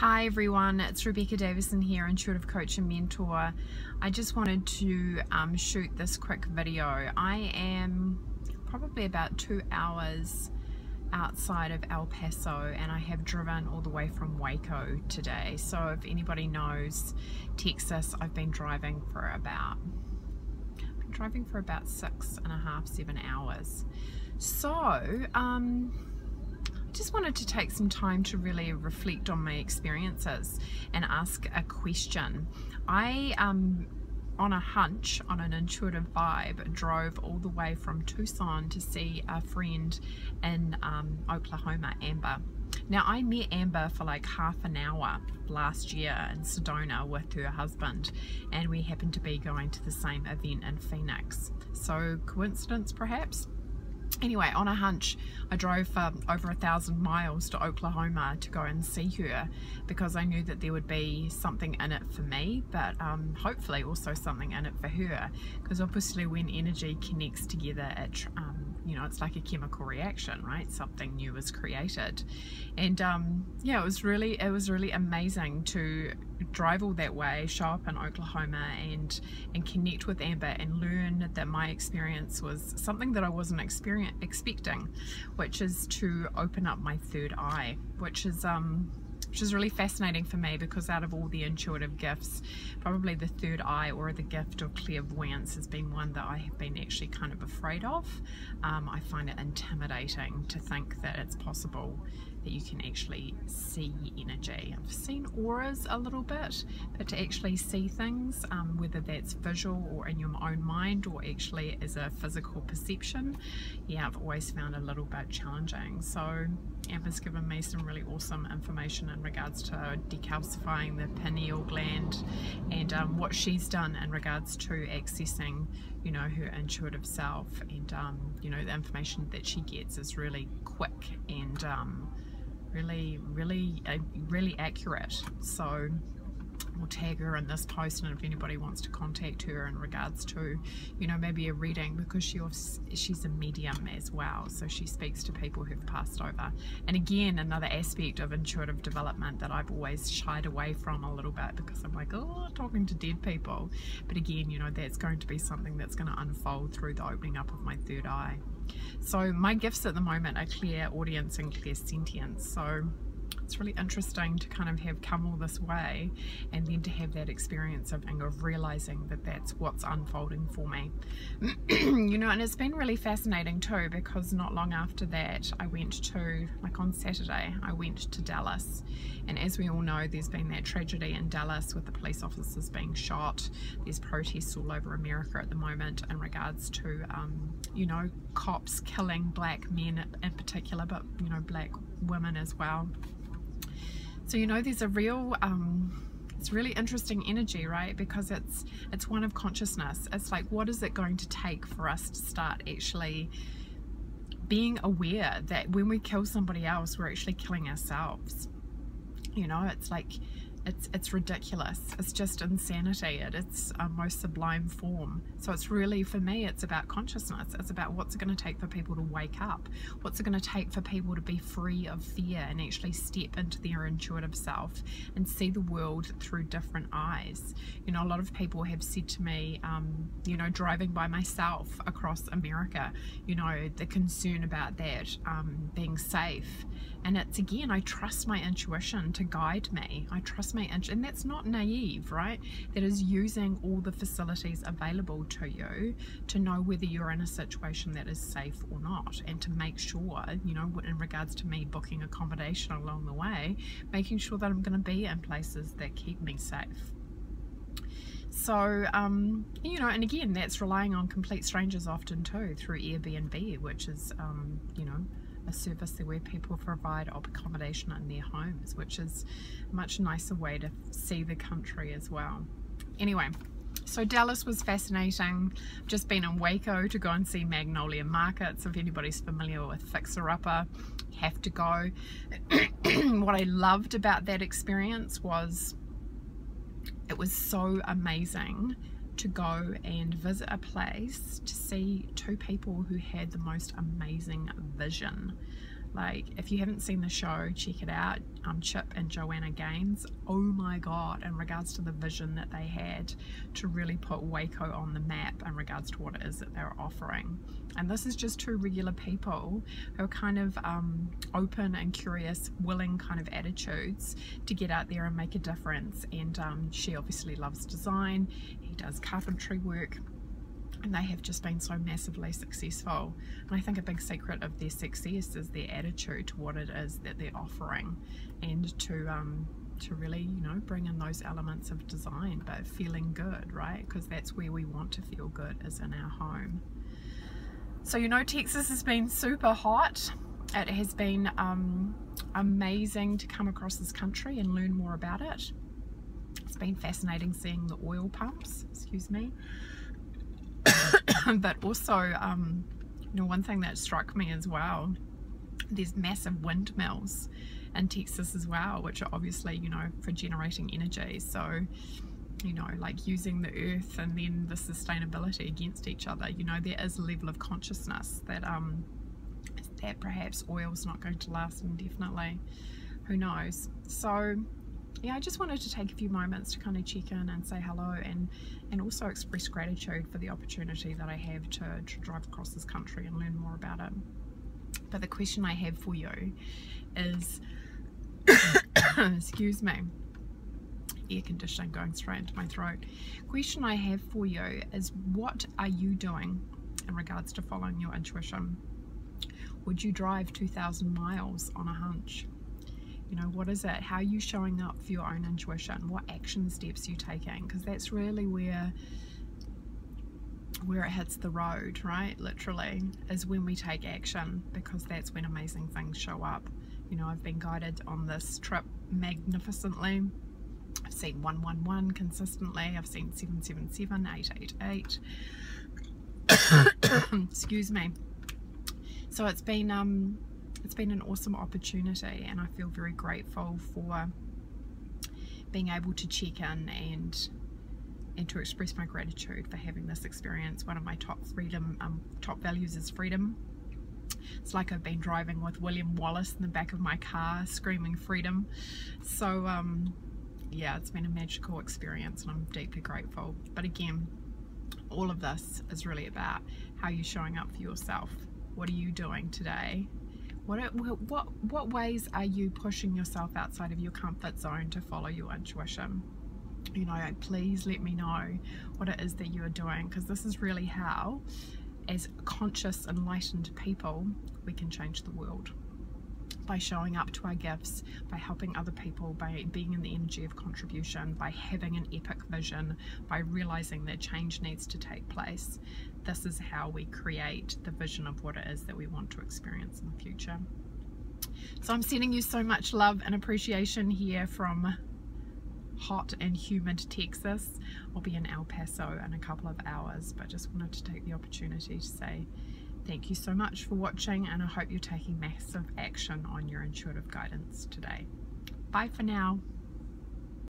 Hi everyone, it's Rebecca Davison here, Intuitive Coach and Mentor. I just wanted to shoot this quick video. I am probably about 2 hours outside of El Paso and I have driven all the way from Waco today. So if anybody knows Texas, I've been driving for about 6.5, 7 hours. So just wanted to take some time to really reflect on my experiences and ask a question. I, on a hunch, on an intuitive vibe, drove all the way from Tucson to see a friend in Oklahoma, Amber. Now, I met Amber for like half an hour last year in Sedona with her husband, and we happened to be going to the same event in Phoenix. So, coincidence perhaps? Anyway, on a hunch, I drove over 1,000 miles to Oklahoma to go and see her because I knew that there would be something in it for me, but hopefully also something in it for her, because obviously when energy connects together, you know, it's like a chemical reaction, right? Something new is created. And yeah, it was really amazing to drive all that way, show up in Oklahoma and connect with Amber and learn that my experience was something that I wasn't expecting, which is to open up my third eye, which is really fascinating for me, because out of all the intuitive gifts, probably the third eye or the gift of clairvoyance has been one that I have been actually kind of afraid of. I find it intimidating to think that it's possible that you can actually see energy. I've seen auras a little bit, but to actually see things, whether that's visual or in your own mind or actually as a physical perception, yeah, I've always found a little bit challenging. So Amber's given me some really awesome information in regards to decalcifying the pineal gland and what she's done in regards to accessing, you know, her intuitive self. And you know, the information that she gets is really quick and really accurate. So we'll tag her in this post, and if anybody wants to contact her in regards to, you know, maybe a reading, because she's a medium as well, so she speaks to people who've passed over. And again, another aspect of intuitive development that I've always shied away from a little bit, because I'm like, oh, talking to dead people. But again, you know, that's going to be something that's going to unfold through the opening up of my third eye. So my gifts at the moment are clairaudience and clairsentience. So it's really interesting to kind of have come all this way and then to have that experience of realizing that that's what's unfolding for me. You know, and it's been really fascinating too, because not long after that I went to, like on Saturday, I went to Dallas. And as we all know, there's been that tragedy in Dallas with the police officers being shot. There's protests all over America at the moment in regards to, you know, cops killing black men in particular, but, you know, black women as well. So, you know, there's a real, it's really interesting energy, right? Because it's one of consciousness. It's like, what is it going to take for us to start actually being aware that when we kill somebody else, we're actually killing ourselves? You know, it's like, it's ridiculous. It's just insanity at its most sublime form. So it's really, for me, it's about consciousness. It's about what's it going to take for people to wake up. What's it going to take for people to be free of fear and actually step into their intuitive self and see the world through different eyes. You know, a lot of people have said to me, you know, driving by myself across America, you know, the concern about that, being safe. And it's, again, I trust my intuition to guide me. I trust my intuition, and that's not naive, right? That is using all the facilities available to you to know whether you're in a situation that is safe or not, and to make sure, you know, in regards to me booking accommodation along the way, making sure that I'm going to be in places that keep me safe. So, you know, and again, that's relying on complete strangers often too, through Airbnb, which is, you know, a service where people provide accommodation in their homes, which is a much nicer way to see the country as well. Anyway, so Dallas was fascinating. Just been in Waco to go and see Magnolia Markets. If anybody's familiar with Fixer Upper, you have to go. What I loved about that experience was it was so amazing to go and visit a place to see two people who had the most amazing vision. Like, if you haven't seen the show, check it out. Chip and Joanna Gaines, oh my god, in regards to the vision that they had to really put Waco on the map in regards to what it is that they're offering. And this is just two regular people who are kind of open and curious, willing kind of attitudes to get out there and make a difference. And she obviously loves design, he does carpentry work, and they have just been so massively successful. And I think a big secret of their success is their attitude to what it is that they're offering, and to really, you know, bring in those elements of design, but feeling good, right? Because that's where we want to feel good, is in our home. So, you know, Texas has been super hot. It has been amazing to come across this country and learn more about it. It's been fascinating seeing the oil pumps, excuse me. But also, you know, one thing that struck me as well, there's massive windmills in Texas as well, which are obviously, you know, for generating energy. So, you know, like using the earth and then the sustainability against each other. You know, there is a level of consciousness that that perhaps oil's not going to last indefinitely. Who knows? So yeah, I just wanted to take a few moments to kind of check in and say hello, and also express gratitude for the opportunity that I have to drive across this country and learn more about it. But the question I have for you is excuse me, air conditioning going straight into my throat. Question I have for you is, what are you doing in regards to following your intuition? Would you drive 2,000 miles on a hunch? You know, what is it? How are you showing up for your own intuition? What action steps are you taking? Because that's really where it hits the road, right? Literally, is when we take action, because that's when amazing things show up. You know, I've been guided on this trip magnificently. I've seen 111 consistently. I've seen 777, 888. Excuse me. So it's been an awesome opportunity, and I feel very grateful for being able to check in and to express my gratitude for having this experience. One of my top values is freedom. It's like I've been driving with William Wallace in the back of my car screaming freedom. So yeah, it's been a magical experience, and I'm deeply grateful. But again, all of this is really about how you're showing up for yourself. What are you doing today? What ways are you pushing yourself outside of your comfort zone to follow your intuition? You know, please let me know what it is that you are doing, because this is really how, as conscious, enlightened people, we can change the world. By showing up to our gifts, by helping other people, by being in the energy of contribution, by having an epic vision, by realizing that change needs to take place. This is how we create the vision of what it is that we want to experience in the future. So I'm sending you so much love and appreciation here from hot and humid Texas. I'll be in El Paso in a couple of hours, but just wanted to take the opportunity to say thank you so much for watching, and I hope you're taking massive action on your intuitive guidance today. Bye for now.